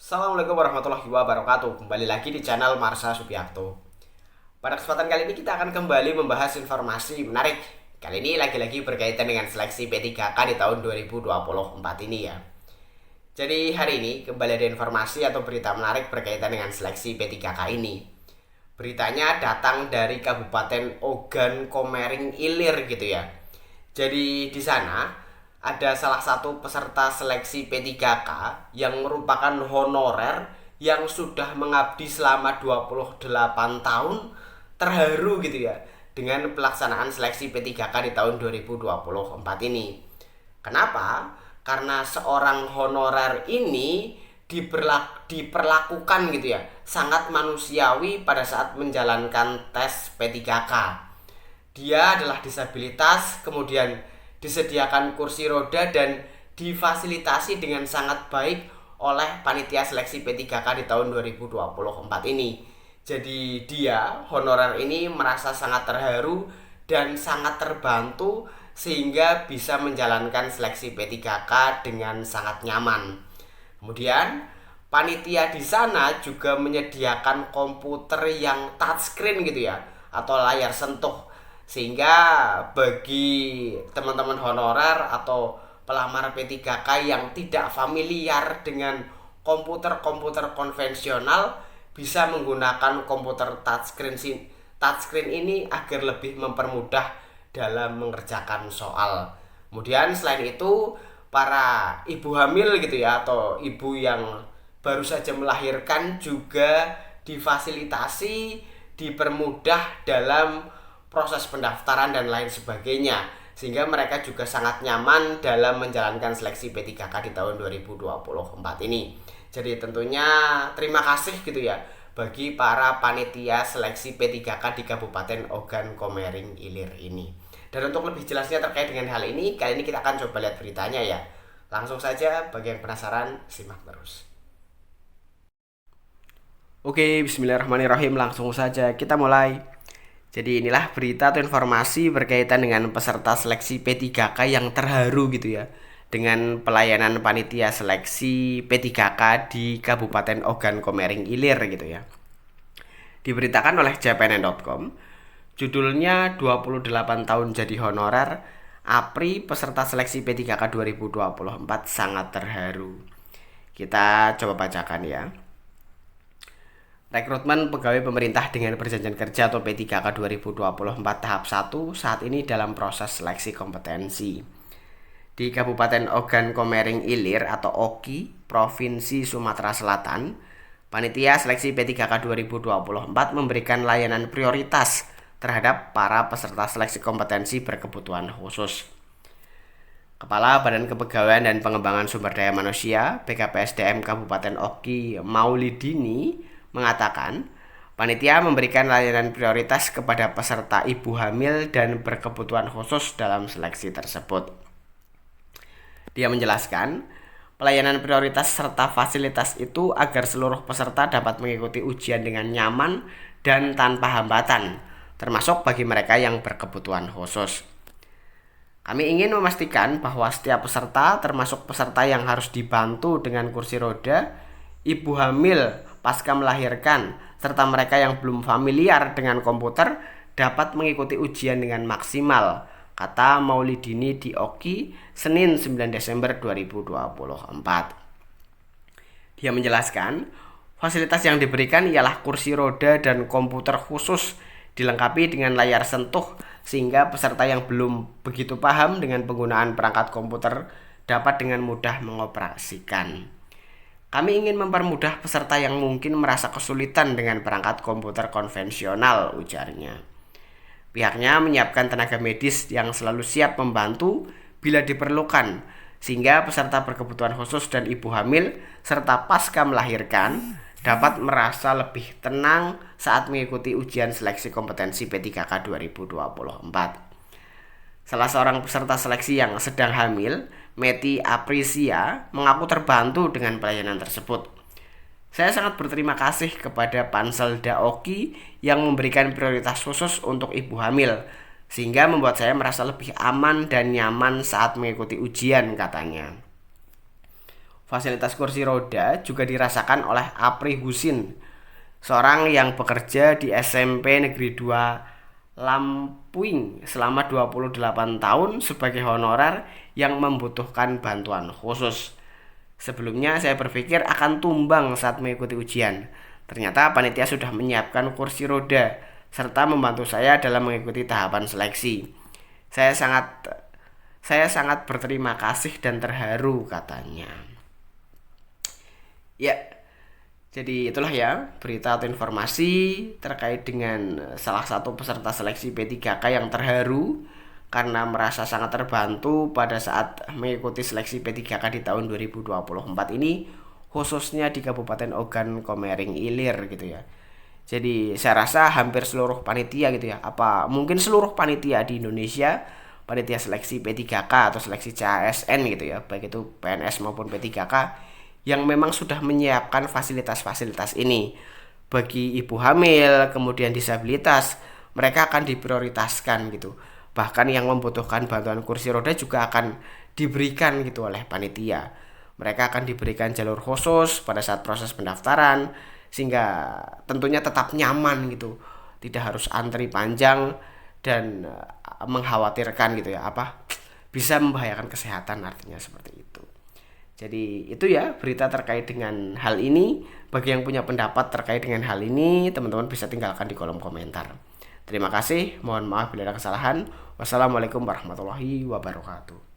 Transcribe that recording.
Assalamualaikum warahmatullahi wabarakatuh. Kembali lagi di channel Marsha Subiakto. Pada kesempatan kali ini kita akan kembali membahas informasi menarik. Kali ini lagi-lagi berkaitan dengan seleksi P3K di tahun 2024 ini ya. Jadi hari ini kembali ada informasi atau berita menarik berkaitan dengan seleksi P3K ini. Beritanya datang dari Kabupaten Ogan Komering Ilir gitu ya. Jadi di sana ada salah satu peserta seleksi P3K yang merupakan honorer yang sudah mengabdi selama 28 tahun, terharu gitu ya dengan pelaksanaan seleksi P3K di tahun 2024 ini. Kenapa? Karena seorang honorer ini diperlakukan gitu ya sangat manusiawi pada saat menjalankan tes P3K. Dia adalah disabilitas, kemudian disediakan kursi roda dan difasilitasi dengan sangat baik oleh panitia seleksi P3K di tahun 2024 ini. Jadi dia, honorer ini merasa sangat terharu dan sangat terbantu sehingga bisa menjalankan seleksi P3K dengan sangat nyaman. Kemudian panitia di sana juga menyediakan komputer yang touchscreen gitu ya, atau layar sentuh, sehingga bagi teman-teman honorer atau pelamar P3K yang tidak familiar dengan komputer-komputer konvensional bisa menggunakan komputer touchscreen ini agar lebih mempermudah dalam mengerjakan soal. Kemudian selain itu para ibu hamil gitu ya, atau ibu yang baru saja melahirkan juga difasilitasi, dipermudah dalam proses pendaftaran dan lain sebagainya, sehingga mereka juga sangat nyaman dalam menjalankan seleksi P3K di tahun 2024 ini. Jadi tentunya terima kasih gitu ya bagi para panitia seleksi P3K di Kabupaten Ogan Komering Ilir ini. Dan untuk lebih jelasnya terkait dengan hal ini, kali ini kita akan coba lihat beritanya ya. Langsung saja, bagi yang penasaran, simak terus. Oke, bismillahirrahmanirrahim, langsung saja kita mulai. Jadi inilah berita atau informasi berkaitan dengan peserta seleksi P3K yang terharu gitu ya dengan pelayanan panitia seleksi P3K di Kabupaten Ogan Komering Ilir gitu ya. Diberitakan oleh cpnn.com, judulnya 28 tahun jadi honorer, APRI peserta seleksi P3K 2024 sangat terharu. Kita coba bacakan ya. Rekrutmen pegawai pemerintah dengan perjanjian kerja atau P3K 2024 tahap 1 saat ini dalam proses seleksi kompetensi. Di Kabupaten Ogan Komering Ilir atau OKI, Provinsi Sumatera Selatan, panitia seleksi P3K 2024 memberikan layanan prioritas terhadap para peserta seleksi kompetensi berkebutuhan khusus. Kepala Badan Kepegawaian dan Pengembangan Sumber Daya Manusia BKPSDM Kabupaten OKI Maulidini mengatakan, panitia memberikan layanan prioritas kepada peserta ibu hamil dan berkebutuhan khusus dalam seleksi tersebut. Dia menjelaskan, pelayanan prioritas serta fasilitas itu agar seluruh peserta dapat mengikuti ujian dengan nyaman dan tanpa hambatan, termasuk bagi mereka yang berkebutuhan khusus. Kami ingin memastikan bahwa setiap peserta, termasuk peserta yang harus dibantu dengan kursi roda, ibu hamil pasca melahirkan, serta mereka yang belum familiar dengan komputer dapat mengikuti ujian dengan maksimal, kata Maulidini di OKI Senin 9 Desember 2024. Dia menjelaskan, fasilitas yang diberikan ialah kursi roda dan komputer khusus dilengkapi dengan layar sentuh sehingga peserta yang belum begitu paham dengan penggunaan perangkat komputer dapat dengan mudah mengoperasikan. Kami ingin mempermudah peserta yang mungkin merasa kesulitan dengan perangkat komputer konvensional, ujarnya. Pihaknya menyiapkan tenaga medis yang selalu siap membantu bila diperlukan, sehingga peserta berkebutuhan khusus dan ibu hamil serta pasca melahirkan dapat merasa lebih tenang saat mengikuti ujian seleksi kompetensi P3K 2024. Salah seorang peserta seleksi yang sedang hamil, Meti Aprisia, mengaku terbantu dengan pelayanan tersebut. Saya sangat berterima kasih kepada Panselda OKI yang memberikan prioritas khusus untuk ibu hamil, sehingga membuat saya merasa lebih aman dan nyaman saat mengikuti ujian, katanya. Fasilitas kursi roda juga dirasakan oleh Apri Husin, seorang yang bekerja di SMP Negeri 2 Lampuing selama 28 tahun sebagai honorer yang membutuhkan bantuan khusus. Sebelumnya saya berpikir akan tumbang saat mengikuti ujian. Ternyata panitia sudah menyiapkan kursi roda serta membantu saya dalam mengikuti tahapan seleksi. Saya sangat saya sangat berterima kasih dan terharu, katanya. Ya, jadi itulah ya berita atau informasi terkait dengan salah satu peserta seleksi P3K yang terharu karena merasa sangat terbantu pada saat mengikuti seleksi P3K di tahun 2024 ini, khususnya di Kabupaten Ogan Komering Ilir gitu ya. Jadi saya rasa hampir seluruh panitia gitu ya, apa mungkin seluruh panitia di Indonesia, panitia seleksi P3K atau seleksi CASN gitu ya, baik itu PNS maupun P3K, yang memang sudah menyiapkan fasilitas-fasilitas ini. Bagi ibu hamil, kemudian disabilitas, mereka akan diprioritaskan gitu. Bahkan yang membutuhkan bantuan kursi roda juga akan diberikan gitu oleh panitia. Mereka akan diberikan jalur khusus pada saat proses pendaftaran, sehingga tentunya tetap nyaman gitu. Tidak harus antri panjang dan mengkhawatirkan gitu ya, apa bisa membahayakan kesehatan, artinya seperti itu. Jadi itu ya berita terkait dengan hal ini. Bagi yang punya pendapat terkait dengan hal ini, teman-teman bisa tinggalkan di kolom komentar. Terima kasih, mohon maaf bila ada kesalahan. Wassalamualaikum warahmatullahi wabarakatuh.